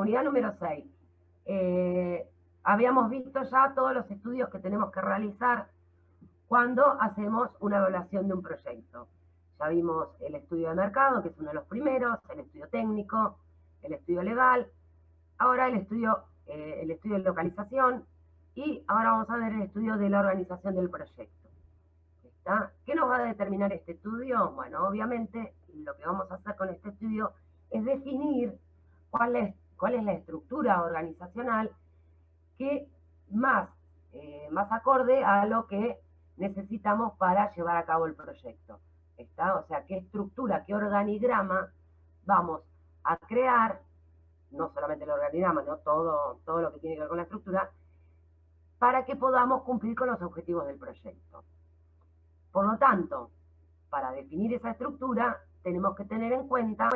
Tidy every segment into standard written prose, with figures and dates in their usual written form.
Unidad número 6. Habíamos visto ya todos los estudios que tenemos que realizar cuando hacemos una evaluación de un proyecto. Ya vimos el estudio de mercado, que es uno de los primeros, el estudio técnico, el estudio legal, ahora el estudio de localización, y ahora vamos a ver el estudio de la organización del proyecto. ¿Está? ¿Qué nos va a determinar este estudio? Bueno, obviamente lo que vamos a hacer con este estudio es definir cuál es la estructura organizacional que más acorde a lo que necesitamos para llevar a cabo el proyecto. ¿Está? O sea, qué estructura, qué organigrama vamos a crear, no solamente el organigrama, ¿no? todo lo que tiene que ver con la estructura, para que podamos cumplir con los objetivos del proyecto. Por lo tanto, para definir esa estructura, tenemos que tener en cuenta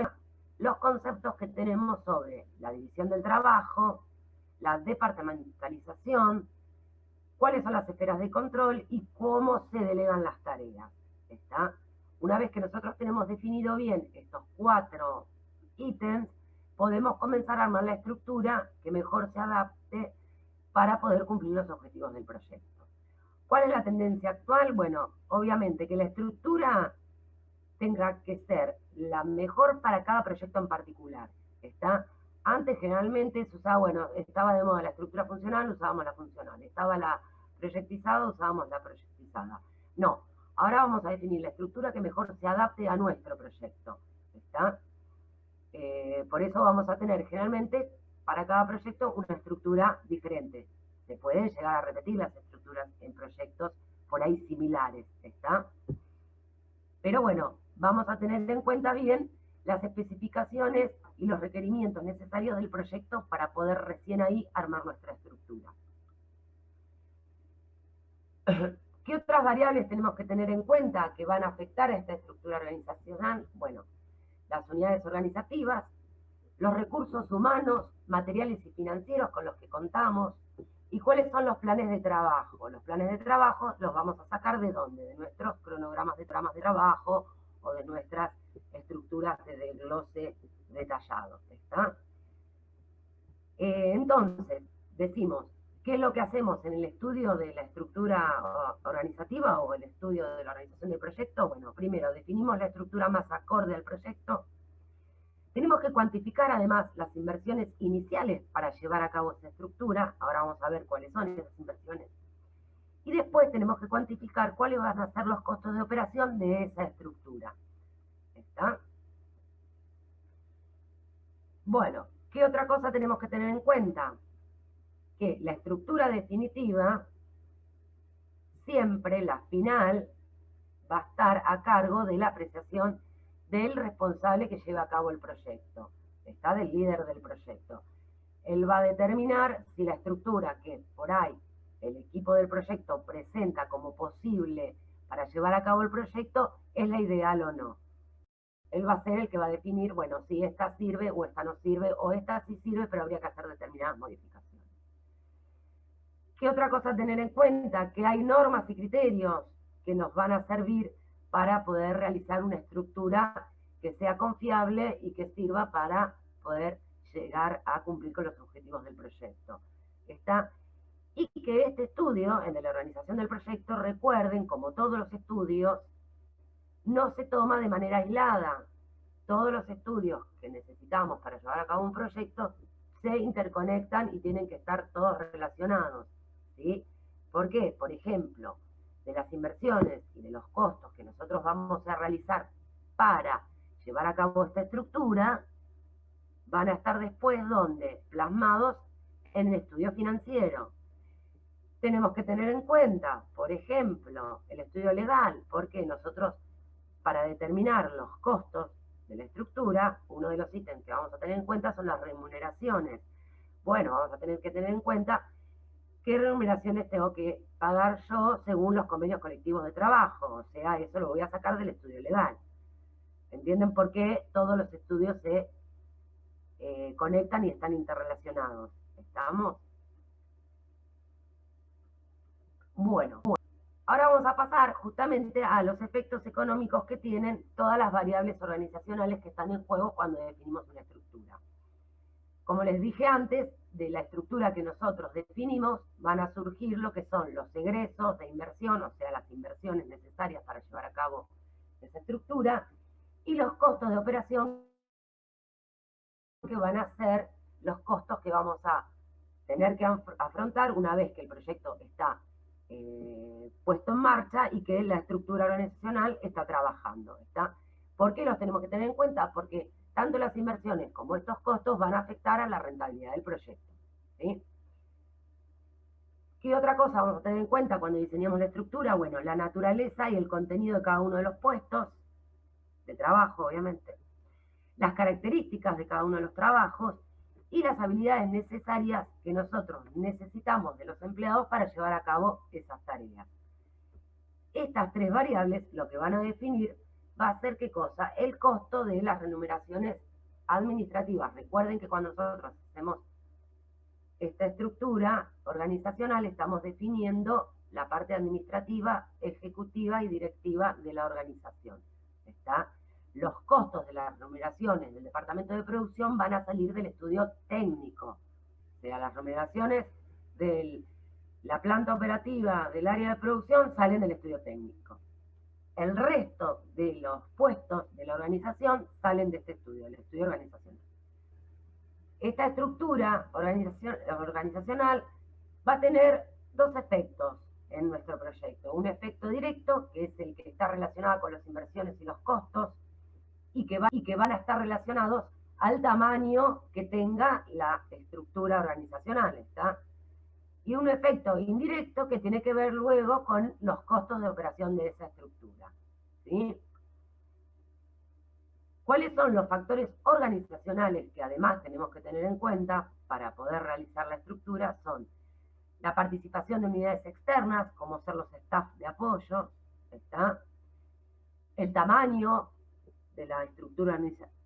los conceptos que tenemos sobre la división del trabajo, la departamentalización, cuáles son las esferas de control y cómo se delegan las tareas. ¿Está? Una vez que nosotros tenemos definido bien estos 4 ítems, podemos comenzar a armar la estructura que mejor se adapte para poder cumplir los objetivos del proyecto. ¿Cuál es la tendencia actual? Bueno, obviamente que la estructura tenga que ser la mejor para cada proyecto en particular. ¿Está? Antes generalmente se usaba, bueno, estaba de moda la estructura funcional, usábamos la funcional. Estaba la proyectizada, usábamos la proyectizada. No, ahora vamos a definir la estructura que mejor se adapte a nuestro proyecto. ¿Está? Por eso vamos a tener generalmente para cada proyecto una estructura diferente. Se pueden llegar a repetir las estructuras en proyectos por ahí similares, ¿está? Pero bueno, vamos a tener en cuenta bien las especificaciones y los requerimientos necesarios del proyecto para poder recién ahí armar nuestra estructura. ¿Qué otras variables tenemos que tener en cuenta que van a afectar a esta estructura organizacional? Bueno, las unidades organizativas, los recursos humanos, materiales y financieros con los que contamos, y cuáles son los planes de trabajo. Los planes de trabajo los vamos a sacar ¿de dónde? De nuestros cronogramas de tramas de trabajo o de nuestras estructuras de desglose detallado. ¿Está? Entonces, decimos, ¿qué es lo que hacemos en el estudio de la estructura organizativa o el estudio de la organización del proyecto? Bueno, primero definimos la estructura más acorde al proyecto. Tenemos que cuantificar además las inversiones iniciales para llevar a cabo esa estructura. Ahora vamos a ver cuáles son esas inversiones. Y después tenemos que cuantificar cuáles van a ser los costos de operación de esa estructura. ¿Está? Bueno, ¿qué otra cosa tenemos que tener en cuenta? Que la estructura definitiva, siempre la final, va a estar a cargo de la apreciación del responsable que lleva a cabo el proyecto, está del líder del proyecto. Él va a determinar si la estructura que por ahí el equipo del proyecto presenta como posible para llevar a cabo el proyecto es la ideal o no. Él va a ser el que va a definir, bueno, si esta sirve o esta no sirve, o esta sí sirve, pero habría que hacer determinadas modificaciones. ¿Qué otra cosa a tener en cuenta? Que hay normas y criterios que nos van a servir para poder realizar una estructura que sea confiable y que sirva para poder llegar a cumplir con los objetivos del proyecto. ¿Está? Y que este estudio, en la organización del proyecto, recuerden, como todos los estudios, no se toma de manera aislada. Todos los estudios que necesitamos para llevar a cabo un proyecto se interconectan y tienen que estar todos relacionados. ¿Sí? ¿Por qué? Por ejemplo, de las inversiones y de los costos que nosotros vamos a realizar para llevar a cabo esta estructura, van a estar después, ¿dónde? Plasmados en el estudio financiero. Tenemos que tener en cuenta, por ejemplo, el estudio legal, porque nosotros, para determinar los costos de la estructura, uno de los ítems que vamos a tener en cuenta son las remuneraciones. Bueno, vamos a tener que tener en cuenta qué remuneraciones tengo que pagar yo según los convenios colectivos de trabajo. O sea, eso lo voy a sacar del estudio legal. ¿Entienden por qué todos los estudios se conectan y están interrelacionados? ¿Estamos? Bueno, ahora vamos a pasar justamente a los efectos económicos que tienen todas las variables organizacionales que están en juego cuando definimos una estructura. Como les dije antes, de la estructura que nosotros definimos van a surgir lo que son los egresos de inversión, o sea, las inversiones necesarias para llevar a cabo esa estructura, y los costos de operación, que van a ser los costos que vamos a tener que afrontar una vez que el proyecto está puesto en marcha y que la estructura organizacional está trabajando. ¿Por qué los tenemos que tener en cuenta? Porque tanto las inversiones como estos costos van a afectar a la rentabilidad del proyecto. ¿Sí? ¿Qué otra cosa vamos a tener en cuenta cuando diseñamos la estructura? Bueno, la naturaleza y el contenido de cada uno de los puestos de trabajo, obviamente, las características de cada uno de los trabajos y las habilidades necesarias que nosotros necesitamos de los empleados para llevar a cabo esas tareas. Estas tres variables lo que van a definir va a ser, ¿qué cosa? El costo de las remuneraciones administrativas. Recuerden que cuando nosotros hacemos esta estructura organizacional estamos definiendo la parte administrativa, ejecutiva y directiva de la organización. ¿Está? Los costos de las remuneraciones del departamento de producción van a salir del estudio técnico. O sea, las remuneraciones de la planta operativa del área de producción salen del estudio técnico. El resto de los puestos de la organización salen de este estudio, del estudio organizacional. Esta estructura organizacional va a tener dos efectos en nuestro proyecto. Un efecto directo, que es el que está relacionado con las inversiones y los costos, y que van a estar relacionados al tamaño que tenga la estructura organizacional. ¿Está? Y un efecto indirecto que tiene que ver luego con los costos de operación de esa estructura. ¿Sí? ¿Cuáles son los factores organizacionales que además tenemos que tener en cuenta para poder realizar la estructura? Son la participación de unidades externas, como ser los staff de apoyo, ¿está? El tamaño de la estructura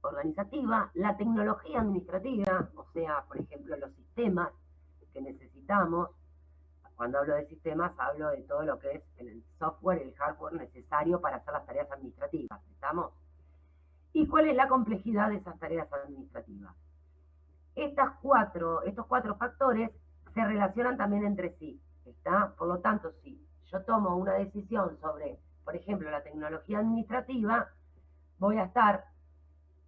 organizativa, la tecnología administrativa, o sea, por ejemplo, los sistemas que necesitamos. Cuando hablo de sistemas, hablo de todo lo que es el software y el hardware necesario para hacer las tareas administrativas, ¿estamos? ¿Y cuál es la complejidad de esas tareas administrativas? Estos cuatro factores se relacionan también entre sí, ¿está? Por lo tanto, si yo tomo una decisión sobre, por ejemplo, la tecnología administrativa, voy a estar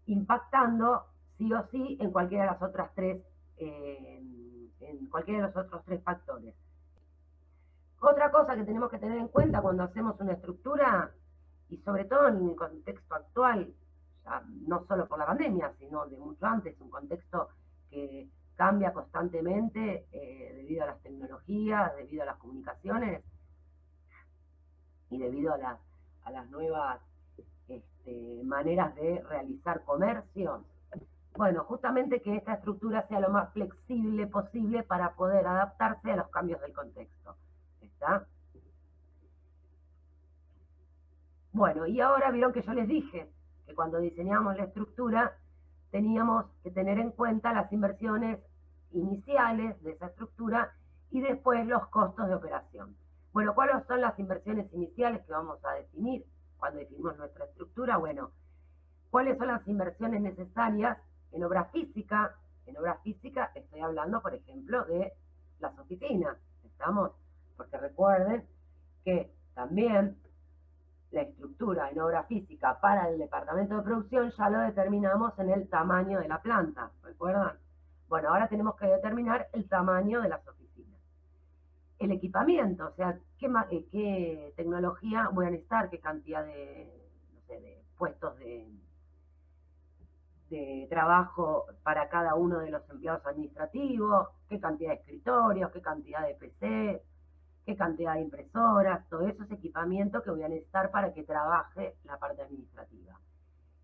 impactando sí o sí en cualquiera de las otras tres, en cualquiera de los otros tres factores. Otra cosa que tenemos que tener en cuenta cuando hacemos una estructura, y sobre todo en el contexto actual, ya no solo por la pandemia, sino de mucho antes, un contexto que cambia constantemente debido a las tecnologías, debido a las comunicaciones y debido a las nuevas maneras de realizar comercio. Bueno, justamente que esta estructura sea lo más flexible posible para poder adaptarse a los cambios del contexto. ¿Está? Bueno, y ahora vieron que yo les dije que cuando diseñamos la estructura teníamos que tener en cuenta las inversiones iniciales de esa estructura y después los costos de operación. Bueno, ¿cuáles son las inversiones iniciales que vamos a definir cuando definimos nuestra estructura? Bueno, ¿cuáles son las inversiones necesarias en obra física? En obra física estoy hablando, por ejemplo, de las oficinas, ¿estamos? Porque recuerden que también la estructura en obra física para el departamento de producción ya lo determinamos en el tamaño de la planta, ¿recuerdan? Bueno, ahora tenemos que determinar el tamaño de las oficinas. El equipamiento, o sea, qué tecnología voy a necesitar, qué cantidad de, no sé, de puestos de trabajo para cada uno de los empleados administrativos, qué cantidad de escritorios, qué cantidad de PC, qué cantidad de impresoras, todo eso es equipamiento que voy a necesitar para que trabaje la parte administrativa.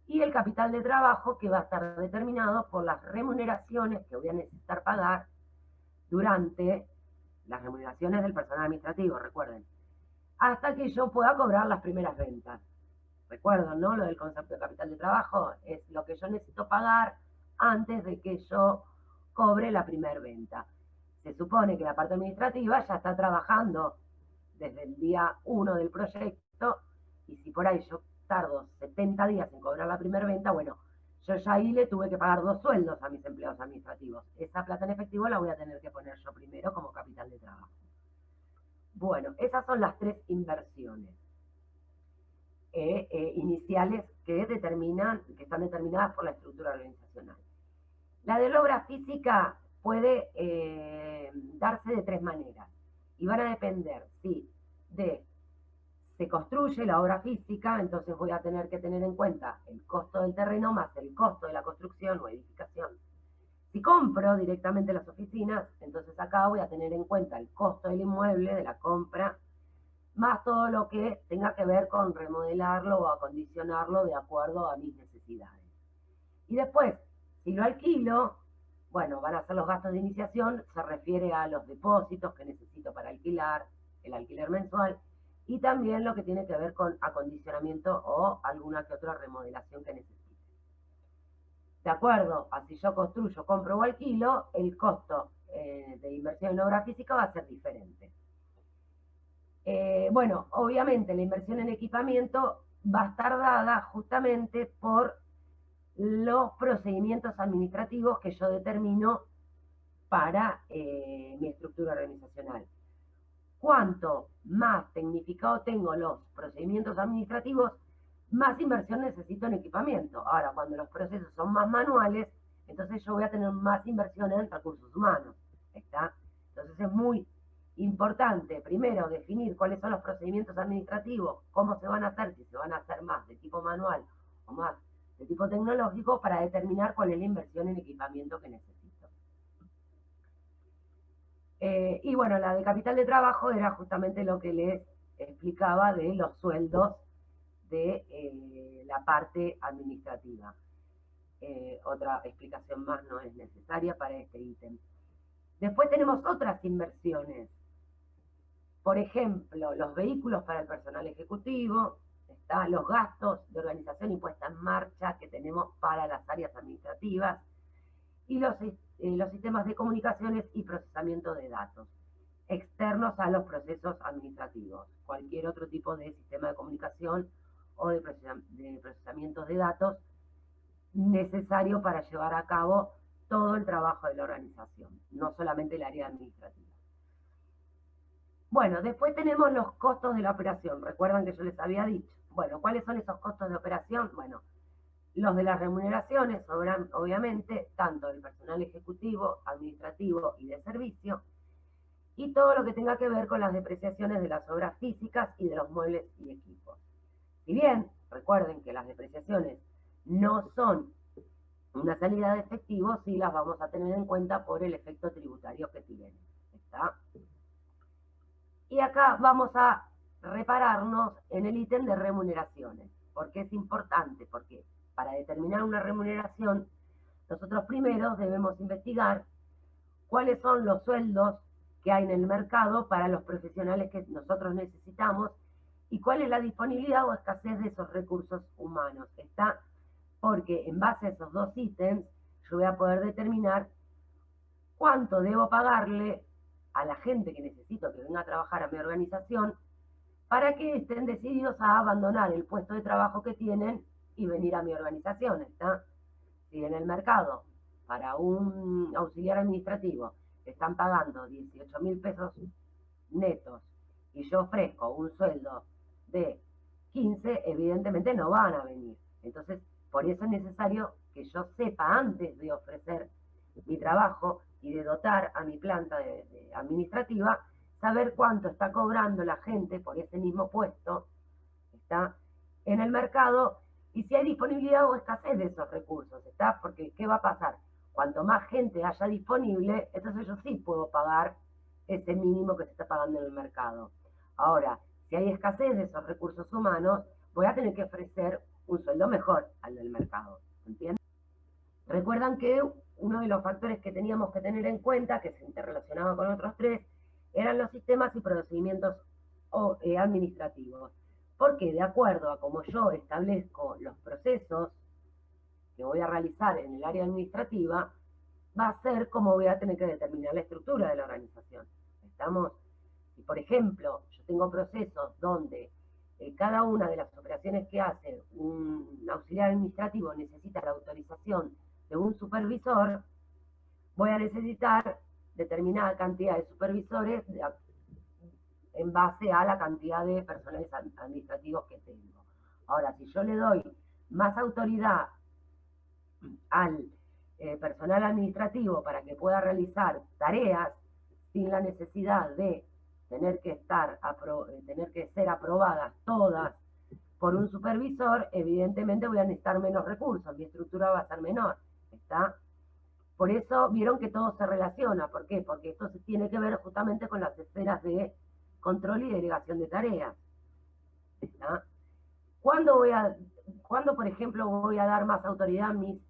Y el capital de trabajo, que va a estar determinado por las remuneraciones que voy a necesitar pagar durante las remuneraciones del personal administrativo, recuerden, hasta que yo pueda cobrar las primeras ventas. Recuerden, ¿no? Lo del concepto de capital de trabajo es lo que yo necesito pagar antes de que yo cobre la primera venta. Se supone que la parte administrativa ya está trabajando desde el día 1 del proyecto, y si por ahí yo tardo 70 días en cobrar la primera venta, bueno, yo ya ahí le tuve que pagar 2 sueldos a mis empleados administrativos. Esa plata en efectivo la voy a tener que poner yo primero como capital de trabajo. Bueno, esas son las 3 inversiones iniciales que están determinadas por la estructura organizacional. La de la obra física puede darse de 3 maneras y van a depender, sí, se construye la obra física, entonces voy a tener que tener en cuenta el costo del terreno más el costo de la construcción o edificación. Si compro directamente las oficinas, entonces acá voy a tener en cuenta el costo del inmueble, de la compra, más todo lo que tenga que ver con remodelarlo o acondicionarlo de acuerdo a mis necesidades. Y después, si lo alquilo, bueno, van a ser los gastos de iniciación, se refiere a los depósitos que necesito para alquilar, el alquiler mensual, y también lo que tiene que ver con acondicionamiento o alguna que otra remodelación que necesite. De acuerdo a si yo construyo, compro o alquilo, el costo de inversión en obra física va a ser diferente. Bueno, obviamente la inversión en equipamiento va a estar dada justamente por los procedimientos administrativos que yo determino para mi estructura organizacional. Cuanto más tecnificado tengo los procedimientos administrativos, más inversión necesito en equipamiento. Ahora, cuando los procesos son más manuales, entonces yo voy a tener más inversión en recursos humanos. ¿Está? Entonces es muy importante, primero, definir cuáles son los procedimientos administrativos, cómo se van a hacer, si se van a hacer más de tipo manual o más de tipo tecnológico, para determinar cuál es la inversión en equipamiento que necesito. Y bueno, la de capital de trabajo era justamente lo que les explicaba de los sueldos de la parte administrativa. Otra explicación más no es necesaria para este ítem. Después tenemos otras inversiones. Por ejemplo, los vehículos para el personal ejecutivo, los gastos de organización y puesta en marcha que tenemos para las áreas administrativas, y los sistemas de comunicaciones y procesamiento de datos externos a los procesos administrativos. Cualquier otro tipo de sistema de comunicación o de procesamiento de datos necesario para llevar a cabo todo el trabajo de la organización, no solamente el área administrativa. Bueno, después tenemos los costos de la operación. ¿Recuerdan que yo les había dicho? Bueno, ¿cuáles son esos costos de operación? Bueno, los de las remuneraciones, obviamente, tanto del personal ejecutivo, administrativo y de servicio, y todo lo que tenga que ver con las depreciaciones de las obras físicas y de los muebles y equipos. Si bien, recuerden que las depreciaciones no son una salida de efectivo, sí las vamos a tener en cuenta por el efecto tributario que tienen. ¿Está? Y acá vamos a repararnos en el ítem de remuneraciones. ¿Por qué es importante? Porque para determinar una remuneración, nosotros primero debemos investigar cuáles son los sueldos que hay en el mercado para los profesionales que nosotros necesitamos y cuál es la disponibilidad o escasez de esos recursos humanos. ¿Está? Porque en base a esos 2 ítems, yo voy a poder determinar cuánto debo pagarle a la gente que necesito que venga a trabajar a mi organización para que estén decididos a abandonar el puesto de trabajo que tienen y venir a mi organización. ¿Está? Si en el mercado para un auxiliar administrativo están pagando 18.000 pesos netos y yo ofrezco un sueldo de 15, evidentemente no van a venir. Entonces, por eso es necesario que yo sepa antes de ofrecer mi trabajo y de dotar a mi planta de administrativa, saber cuánto está cobrando la gente por ese mismo puesto, está en el mercado, y si hay disponibilidad o escasez de esos recursos, ¿está? Porque, ¿qué va a pasar? Cuanto más gente haya disponible, entonces yo sí puedo pagar ese mínimo que se está pagando en el mercado. Ahora, si hay escasez de esos recursos humanos, voy a tener que ofrecer un sueldo mejor al del mercado, ¿entienden? Recuerdan que uno de los factores que teníamos que tener en cuenta, que se interrelacionaba con otros 3, eran los sistemas y procedimientos administrativos. Porque de acuerdo a cómo yo establezco los procesos que voy a realizar en el área administrativa, va a ser como voy a tener que determinar la estructura de la organización. ¿Estamos? Si por ejemplo yo tengo procesos donde cada una de las operaciones que hace un auxiliar administrativo necesita la autorización de un supervisor, voy a necesitar determinada cantidad de supervisores en base a la cantidad de personales administrativos que tengo. Ahora, si yo le doy más autoridad al personal administrativo para que pueda realizar tareas sin la necesidad de tener que ser aprobadas todas por un supervisor, evidentemente voy a necesitar menos recursos, mi estructura va a ser menor, ¿está? Por eso vieron que todo se relaciona. ¿Por qué? Porque esto se tiene que ver justamente con las esferas de control y delegación de tareas, ¿está? ¿Cuándo, por ejemplo, voy a dar más autoridad a mis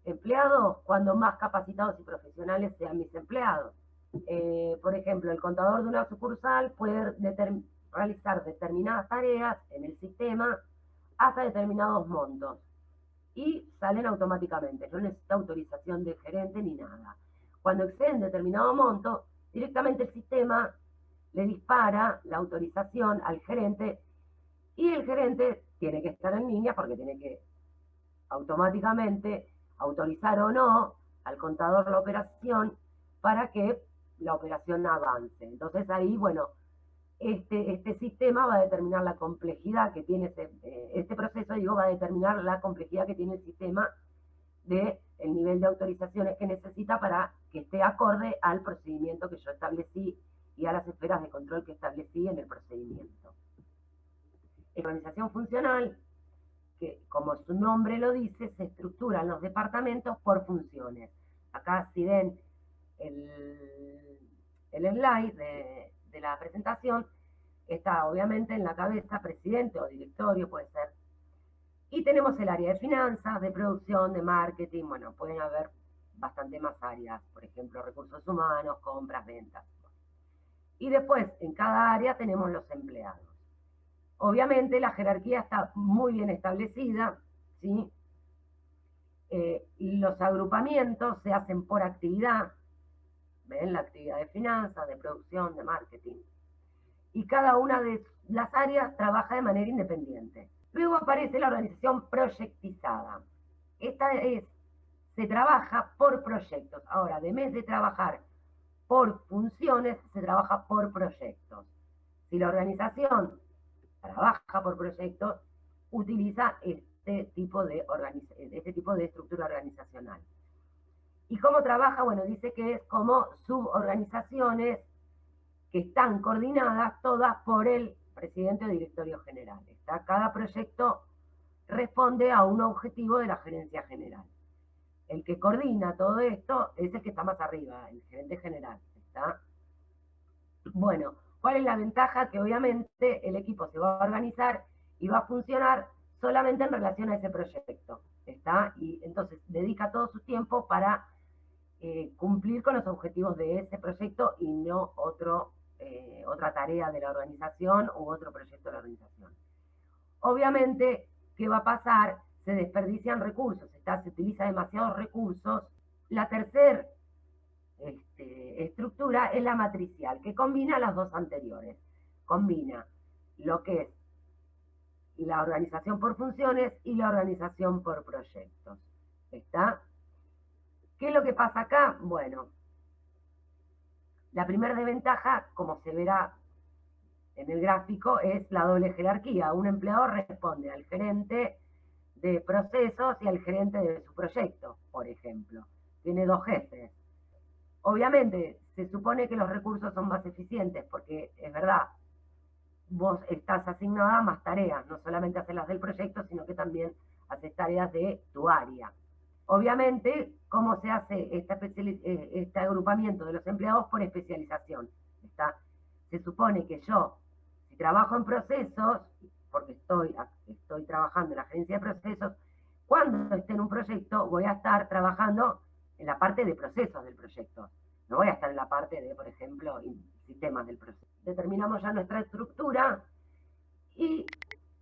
empleados? Cuando más capacitados y profesionales sean mis empleados. Por ejemplo, el contador de una sucursal puede realizar determinadas tareas en el sistema hasta determinados montos y salen automáticamente. No necesita autorización del gerente ni nada. Cuando exceden determinado monto, directamente el sistema le dispara la autorización al gerente y el gerente tiene que estar en línea porque tiene que automáticamente autorizar o no al contador la operación para que la operación avance. Entonces ahí, bueno, este sistema va a determinar la complejidad que tiene este proceso, va a determinar la complejidad que tiene el sistema del nivel de autorizaciones que necesita para que esté acorde al procedimiento que yo establecí y a las esferas de control que establecí en el procedimiento. En organización funcional, que como su nombre lo dice, se estructuran los departamentos por funciones. Acá si ven el slide de la presentación, está obviamente en la cabeza presidente o directorio, puede ser. Y tenemos el área de finanzas, de producción, de marketing, bueno, pueden haber bastante más áreas, por ejemplo, recursos humanos, compras, ventas. Y después, en cada área tenemos los empleados. Obviamente la jerarquía está muy bien establecida, ¿sí? Los agrupamientos se hacen por actividad, ¿ven? La actividad de finanzas, de producción, de marketing. Y cada una de las áreas trabaja de manera independiente. Luego aparece la organización proyectizada. Se trabaja por proyectos. Ahora, además de trabajar por funciones, se trabaja por proyectos. Si la organización trabaja por proyectos, utiliza este tipo de estructura organizacional. ¿Y cómo trabaja? Bueno, dice que es como suborganizaciones que están coordinadas todas por el presidente o directorio general. Cada proyecto responde a un objetivo de la gerencia general. El que coordina todo esto es el que está más arriba, el gerente general. ¿Está? Bueno, ¿cuál es la ventaja? Que obviamente el equipo se va a organizar y va a funcionar solamente en relación a ese proyecto. ¿Está? Y entonces dedica todo su tiempo para cumplir con los objetivos de ese proyecto y no otra tarea de la organización u otro proyecto de la organización. Obviamente, ¿qué va a pasar? Se desperdician recursos, se utiliza demasiados recursos. La tercera estructura es la matricial, que combina las dos anteriores. Combina lo que es la organización por funciones y la organización por proyectos. ¿Está? ¿Qué es lo que pasa acá? Bueno, la primera desventaja, como se verá en el gráfico, es la doble jerarquía. Un empleador responde al gerente de procesos y al gerente de su proyecto, por ejemplo. Tiene dos jefes. Obviamente, se supone que los recursos son más eficientes, porque es verdad, vos estás asignada a más tareas, no solamente haces las del proyecto, sino que también haces tareas de tu área. Obviamente, ¿cómo se hace este agrupamiento de los empleados? Por especialización. Se supone que yo, si trabajo en procesos, porque estoy trabajando en la gerencia de procesos, cuando esté en un proyecto voy a estar trabajando en la parte de procesos del proyecto. No voy a estar en la parte de, por ejemplo, sistemas del proceso. Determinamos ya nuestra estructura y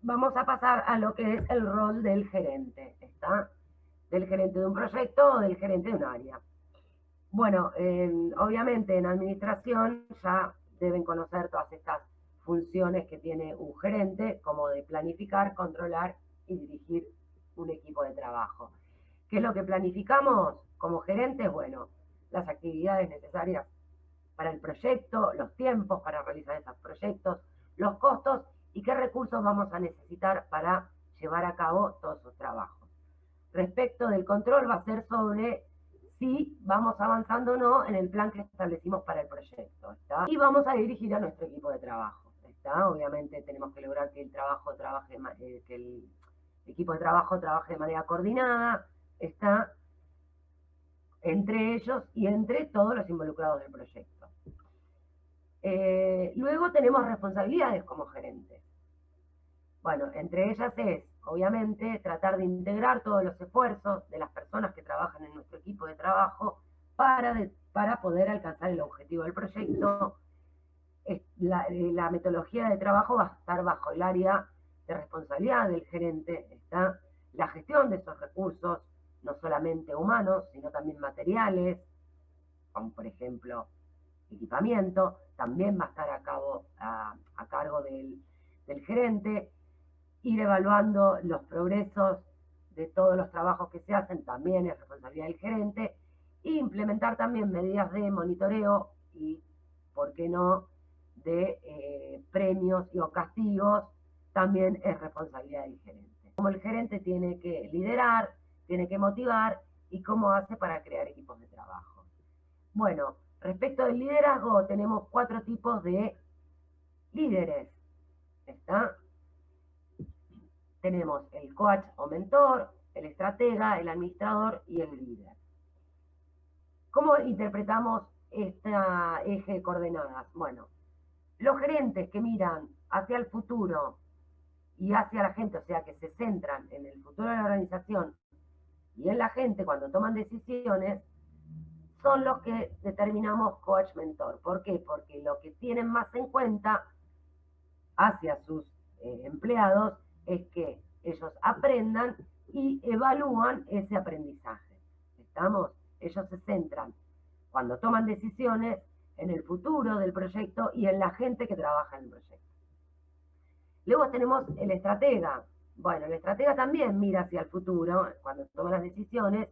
vamos a pasar a lo que es el rol del gerente. ¿Está? Del gerente de un proyecto o del gerente de un área. Bueno, obviamente en administración ya deben conocer todas estas funciones que tiene un gerente, como de planificar, controlar y dirigir un equipo de trabajo. ¿Qué es lo que planificamos como gerentes? Bueno, las actividades necesarias para el proyecto, los tiempos para realizar esos proyectos, los costos y qué recursos vamos a necesitar para llevar a cabo todos esos trabajos. Respecto del control va a ser sobre si vamos avanzando o no en el plan que establecimos para el proyecto, ¿está? Y vamos a dirigir a nuestro equipo de trabajo, ¿está? Obviamente tenemos que lograr que el trabajo trabaje, que el equipo de trabajo trabaje de manera coordinada, ¿está? Entre ellos y entre todos los involucrados del proyecto. Luego tenemos responsabilidades como gerentes. Bueno, entre ellas es, obviamente, tratar de integrar todos los esfuerzos de las personas que trabajan en nuestro equipo de trabajo para poder alcanzar el objetivo del proyecto. La metodología de trabajo va a estar bajo el área de responsabilidad del gerente, está la gestión de esos recursos, no solamente humanos, sino también materiales, como por ejemplo equipamiento, también va a estar a cargo del gerente, ir evaluando los progresos de todos los trabajos que se hacen, también es responsabilidad del gerente, e implementar también medidas de monitoreo y, ¿por qué no?, de premios y o castigos, también es responsabilidad del gerente. Como el gerente tiene que liderar, tiene que motivar y cómo hace para crear equipos de trabajo. Bueno, respecto del liderazgo, tenemos 4 tipos de líderes, ¿está? Tenemos el coach o mentor, el estratega, el administrador y el líder. ¿Cómo interpretamos este eje de coordenadas? Bueno, los gerentes que miran hacia el futuro y hacia la gente, o sea, que se centran en el futuro de la organización y en la gente cuando toman decisiones, son los que determinamos coach mentor. ¿Por qué? Porque lo que tienen más en cuenta hacia sus empleados es que ellos aprendan y evalúan ese aprendizaje. ¿Estamos? Ellos se centran, cuando toman decisiones, en el futuro del proyecto y en la gente que trabaja en el proyecto. Luego tenemos el estratega. Bueno, el estratega también mira hacia el futuro cuando toma las decisiones,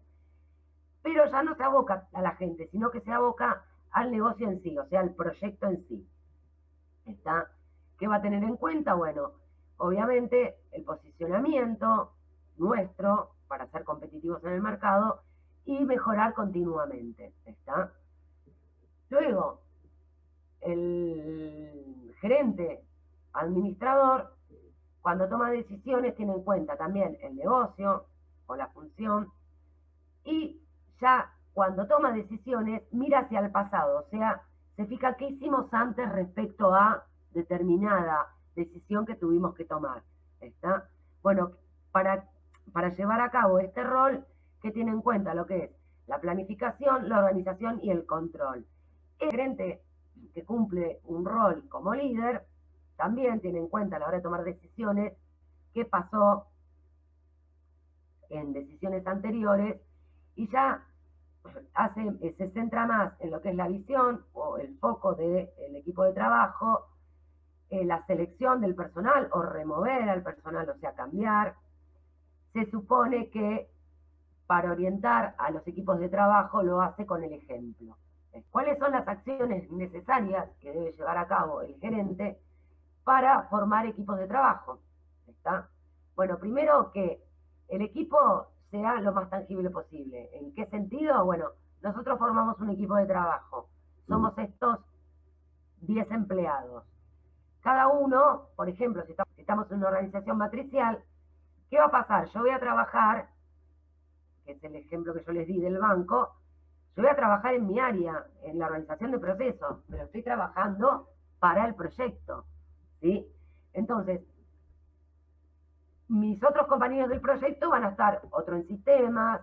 pero ya no se aboca a la gente, sino que se aboca al negocio en sí, o sea, al proyecto en sí. ¿Está? ¿Qué va a tener en cuenta? Bueno, obviamente el posicionamiento nuestro para ser competitivos en el mercado y mejorar continuamente, ¿está? Luego, el gerente administrador, cuando toma decisiones, tiene en cuenta también el negocio o la función y ya cuando toma decisiones mira hacia el pasado, o sea, se fija qué hicimos antes respecto a determinada decisión que tuvimos que tomar, ¿está? Bueno, para llevar a cabo este rol, que tiene en cuenta lo que es la planificación, la organización y el control. El gerente que cumple un rol como líder también tiene en cuenta a la hora de tomar decisiones qué pasó en decisiones anteriores y ya se centra más en lo que es la visión o el foco del equipo de trabajo, la selección del personal o remover al personal, o sea, cambiar. Se supone que para orientar a los equipos de trabajo lo hace con el ejemplo. ¿Cuáles son las acciones necesarias que debe llevar a cabo el gerente para formar equipos de trabajo? ¿Está? Bueno, primero que el equipo sea lo más tangible posible. ¿En qué sentido? Bueno, nosotros formamos un equipo de trabajo. Somos estos 10 empleados. Cada uno, por ejemplo, si estamos en una organización matricial, ¿qué va a pasar? Yo voy a trabajar, que es el ejemplo que yo les di del banco, yo voy a trabajar en mi área, en la organización de procesos, pero estoy trabajando para el proyecto, ¿sí? Entonces, mis otros compañeros del proyecto van a estar otro en sistemas,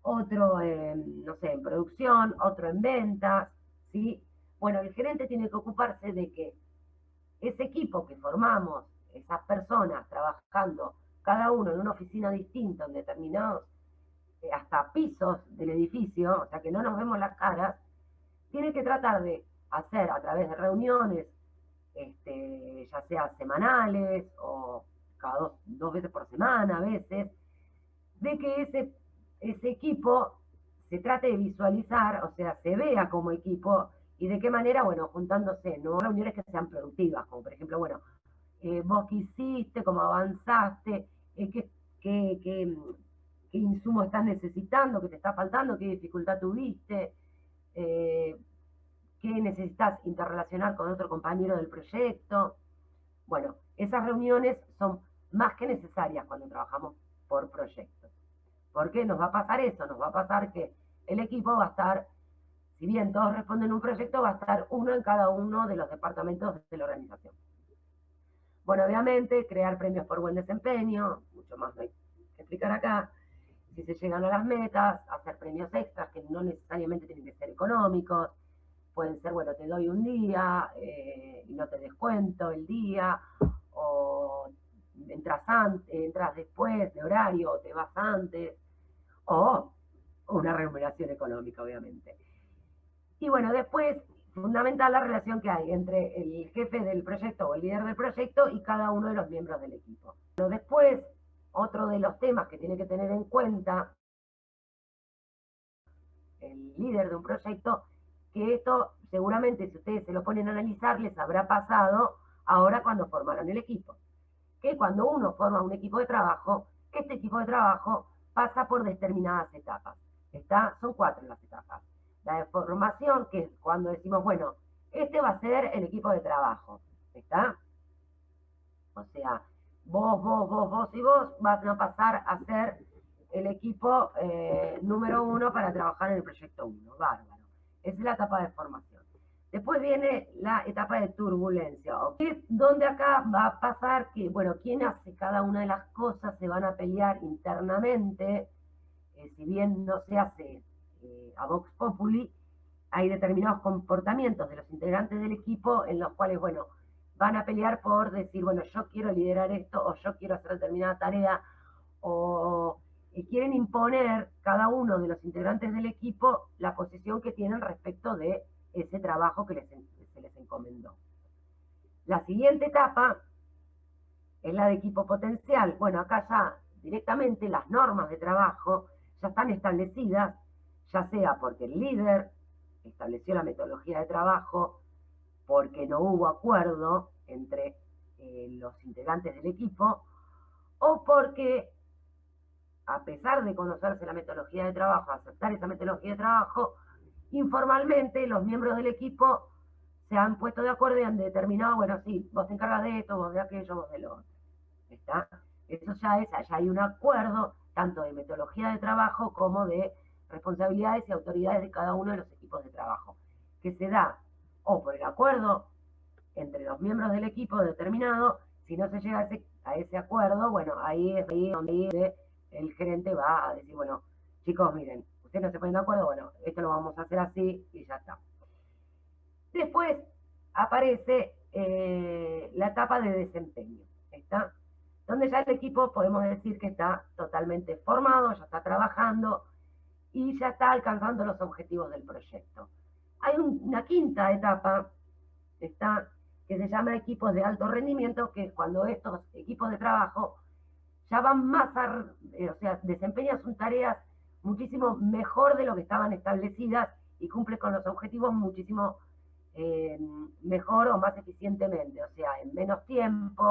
otro en, no sé, en producción, otro en ventas, ¿sí? Bueno, el gerente tiene que ocuparse de que ese equipo que formamos, esas personas trabajando cada uno en una oficina distinta, en determinados, hasta pisos del edificio, o sea que no nos vemos las caras, tiene que tratar de hacer a través de reuniones ya sea semanales o cada dos veces por semana a veces, de que ese equipo se trate de visualizar, o sea, se vea como equipo y de qué manera, bueno, juntándose, no reuniones que sean productivas, como por ejemplo, bueno, vos qué hiciste, cómo avanzaste, qué insumo estás necesitando, qué te está faltando, qué dificultad tuviste, eh, qué necesitas interrelacionar con otro compañero del proyecto. Bueno, esas reuniones son más que necesarias cuando trabajamos por proyectos. Porque nos va a pasar eso, nos va a pasar que el equipo va a estar, si bien todos responden un proyecto, va a estar uno en cada uno de los departamentos de la organización. Bueno, obviamente, crear premios por buen desempeño, mucho más no hay que explicar acá. Si se llegan a las metas, hacer premios extras que no necesariamente tienen que ser económicos. Pueden ser, bueno, te doy un día y no te descuento el día, o entras después de horario, o te vas antes, o una remuneración económica, obviamente. Y bueno, después, fundamental la relación que hay entre el jefe del proyecto o el líder del proyecto y cada uno de los miembros del equipo. Pero después, otro de los temas que tiene que tener en cuenta el líder de un proyecto, que esto seguramente si ustedes se lo ponen a analizar les habrá pasado ahora cuando formaron el equipo. Que cuando uno forma un equipo de trabajo, este equipo de trabajo pasa por determinadas etapas. Son 4 las etapas. La de formación, que es cuando decimos, bueno, este va a ser el equipo de trabajo. ¿Está? O sea, vos y vos van a pasar a ser el equipo número 1 para trabajar en el proyecto 1. Bárbaro. Esa es la etapa de formación. Después viene la etapa de turbulencia, ¿okay? Donde acá va a pasar que, bueno, quién hace cada una de las cosas, se van a pelear internamente, si bien no se hace a Vox Populi, hay determinados comportamientos de los integrantes del equipo en los cuales, bueno, van a pelear por decir, bueno, yo quiero liderar esto, o yo quiero hacer determinada tarea, o quieren imponer cada uno de los integrantes del equipo la posición que tienen respecto de ese trabajo que se les encomendó. La siguiente etapa es la de equipo potencial. Bueno, acá ya directamente las normas de trabajo ya están establecidas, ya sea porque el líder estableció la metodología de trabajo, porque no hubo acuerdo entre los integrantes del equipo, o porque, a pesar de conocerse la metodología de trabajo, aceptar esa metodología de trabajo, informalmente los miembros del equipo se han puesto de acuerdo y han determinado, bueno, sí, vos te encargas de esto, vos de aquello, vos de lo otro. ¿Está? Eso ya hay un acuerdo tanto de metodología de trabajo como de responsabilidades y autoridades de cada uno de los equipos de trabajo, que se da o por el acuerdo entre los miembros del equipo determinado. Si no se llega a ese acuerdo, bueno, ahí es donde el gerente va a decir, bueno, chicos, miren, ustedes no se ponen de acuerdo, bueno, esto lo vamos a hacer así y ya está. Después aparece la etapa de desempeño, ¿está? Donde ya el equipo podemos decir que está totalmente formado, ya está trabajando y ya está alcanzando los objetivos del proyecto. Hay una quinta etapa, ¿está? Que se llama equipos de alto rendimiento, que es cuando estos equipos de trabajo ya van más o sea, desempeñan sus tareas muchísimo mejor de lo que estaban establecidas y cumplen con los objetivos muchísimo mejor o más eficientemente, o sea, en menos tiempo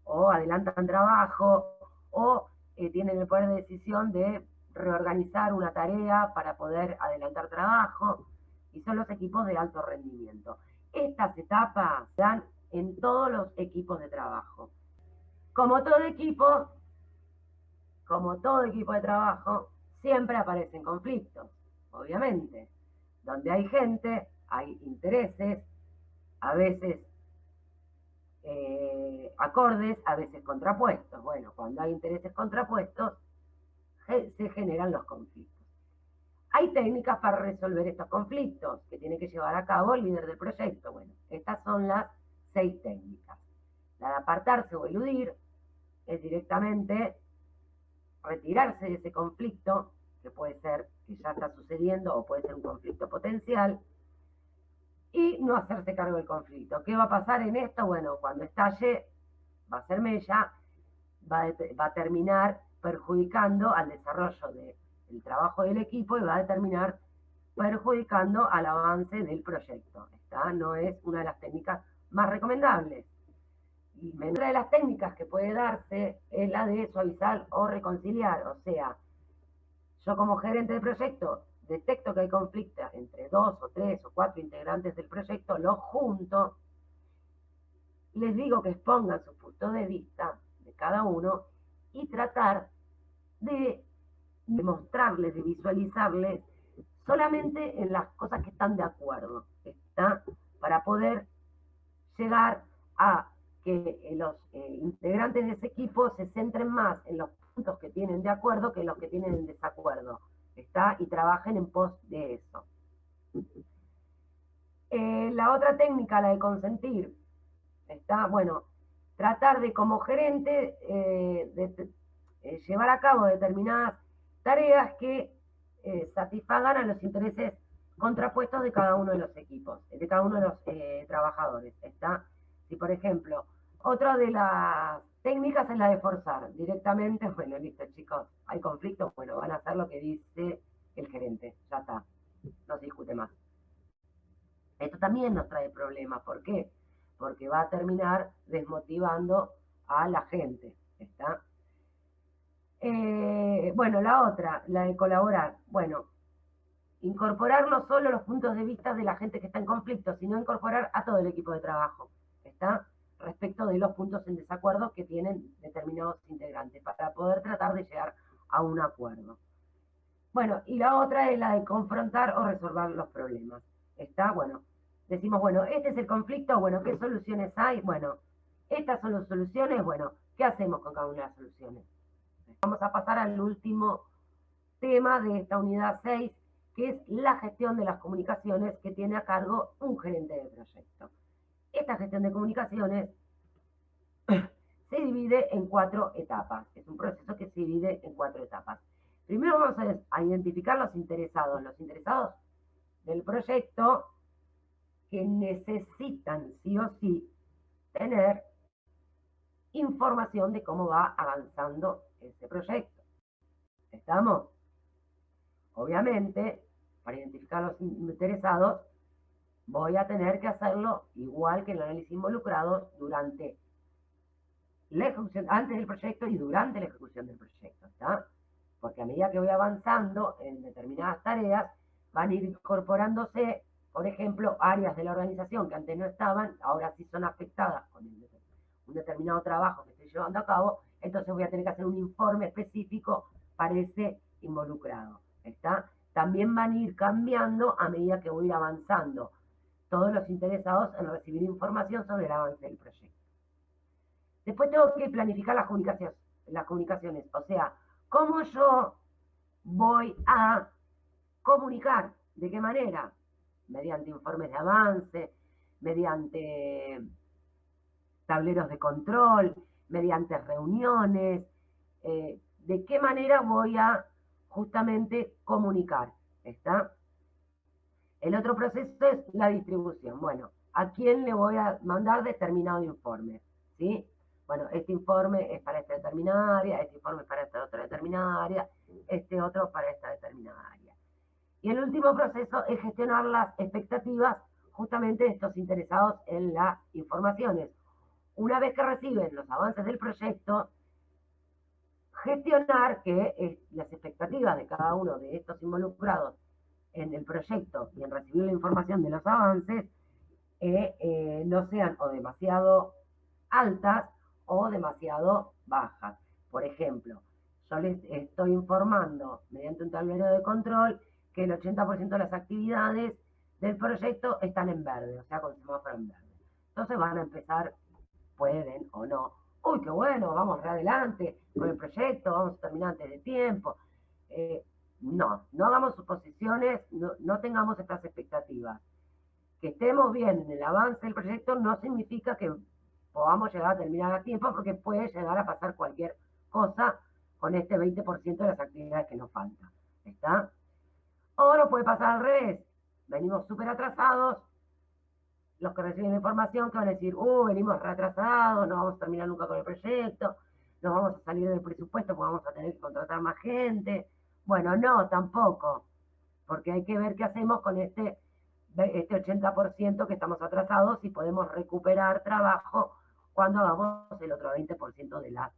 o adelantan trabajo o tienen el poder de decisión de reorganizar una tarea para poder adelantar trabajo, y son los equipos de alto rendimiento. Estas etapas se dan en todos los equipos de trabajo. Como todo equipo, como todo equipo de trabajo, siempre aparecen conflictos, obviamente. Donde hay gente, hay intereses, a veces acordes, a veces contrapuestos. Bueno, cuando hay intereses contrapuestos, se generan los conflictos. Hay técnicas para resolver estos conflictos que tiene que llevar a cabo el líder del proyecto. Bueno, estas son las 6 técnicas. La de apartarse o eludir es directamente retirarse de ese conflicto, que puede ser que ya está sucediendo o puede ser un conflicto potencial, y no hacerse cargo del conflicto. ¿Qué va a pasar en esto? Bueno, cuando estalle, va a ser mella, va a terminar perjudicando al desarrollo del trabajo del equipo y va a terminar perjudicando al avance del proyecto. Esta no es una de las técnicas más recomendables. Y otra de las técnicas que puede darse es la de suavizar o reconciliar. O sea, yo como gerente de proyecto detecto que hay conflicto entre 2 o 3 o 4 integrantes del proyecto, los junto, les digo que expongan su punto de vista de cada uno y tratar de mostrarles, de visualizarles solamente en las cosas que están de acuerdo, ¿está? Para poder llegar a que los integrantes de ese equipo se centren más en los puntos que tienen de acuerdo que en los que tienen en desacuerdo, ¿está? Y trabajen en pos de eso. La otra técnica, la de consentir, ¿está? Bueno, tratar de como gerente llevar a cabo determinadas tareas que satisfagan a los intereses contrapuestos de cada uno de los equipos, de cada uno de los trabajadores, ¿está? Si, por ejemplo, otra de las técnicas es la de forzar directamente, bueno, listo, chicos, hay conflictos, bueno, van a hacer lo que dice el gerente, ya está, no se discute más. Esto también nos trae problemas, ¿por qué? Porque va a terminar desmotivando a la gente, ¿está? Bueno, la otra, la de colaborar. Bueno, incorporar no solo los puntos de vista de la gente que está en conflicto, sino incorporar a todo el equipo de trabajo, ¿está? Respecto de los puntos en desacuerdo que tienen determinados integrantes, para poder tratar de llegar a un acuerdo. Bueno, y la otra es la de confrontar o resolver los problemas, ¿está? Bueno, decimos, bueno, este es el conflicto, bueno, ¿qué soluciones hay? Bueno, estas son las soluciones, bueno, ¿qué hacemos con cada una de las soluciones? Vamos a pasar al último tema de esta unidad 6, que es la gestión de las comunicaciones que tiene a cargo un gerente de proyecto. Esta gestión de comunicaciones se divide en 4 etapas. Es un proceso que se divide en 4 etapas. Primero vamos a identificar los interesados del proyecto que necesitan sí o sí tener información de cómo va avanzando ese proyecto. ¿Estamos? Obviamente, para identificar a los interesados, voy a tener que hacerlo igual que el análisis involucrados durante la ejecución, antes del proyecto y durante la ejecución del proyecto, ¿está? Porque a medida que voy avanzando en determinadas tareas, van a ir incorporándose, por ejemplo, áreas de la organización que antes no estaban, ahora sí son afectadas con un determinado trabajo que estoy llevando a cabo, entonces voy a tener que hacer un informe específico para ese involucrado, ¿está? También van a ir cambiando a medida que voy avanzando, todos los interesados en recibir información sobre el avance del proyecto. Después tengo que planificar las comunicaciones, o sea, cómo yo voy a comunicar, ¿de qué manera? Mediante informes de avance, mediante tableros de control, mediante reuniones, de qué manera voy a justamente comunicar, ¿está? El otro proceso es la distribución. Bueno, ¿a quién le voy a mandar determinado informe? ¿Sí? Bueno, este informe es para esta determinada área, este informe es para esta otra determinada área, este otro para esta determinada área. Y el último proceso es gestionar las expectativas justamente de estos interesados en las informaciones. Una vez que reciben los avances del proyecto, gestionar que las expectativas de cada uno de estos involucrados en el proyecto y en recibir la información de los avances no sean o demasiado altas o demasiado bajas. Por ejemplo, yo les estoy informando mediante un tablero de control que el 80% de las actividades del proyecto están en verde, o sea, con semáforo en verde. Entonces van a empezar, pueden o no, uy, qué bueno, vamos re adelante con el proyecto, vamos a terminar antes de tiempo. No hagamos suposiciones, no tengamos estas expectativas. Que estemos bien en el avance del proyecto no significa que podamos llegar a terminar a tiempo, porque puede llegar a pasar cualquier cosa con este 20% de las actividades que nos faltan. ¿Está? O no puede pasar al revés. Venimos súper atrasados, los que reciben la información que van a decir, venimos retrasados, no vamos a terminar nunca con el proyecto, no vamos a salir del presupuesto porque vamos a tener que contratar más gente. Bueno, no, tampoco, porque hay que ver qué hacemos con este 80% que estamos atrasados y podemos recuperar trabajo cuando hagamos el otro 20% de las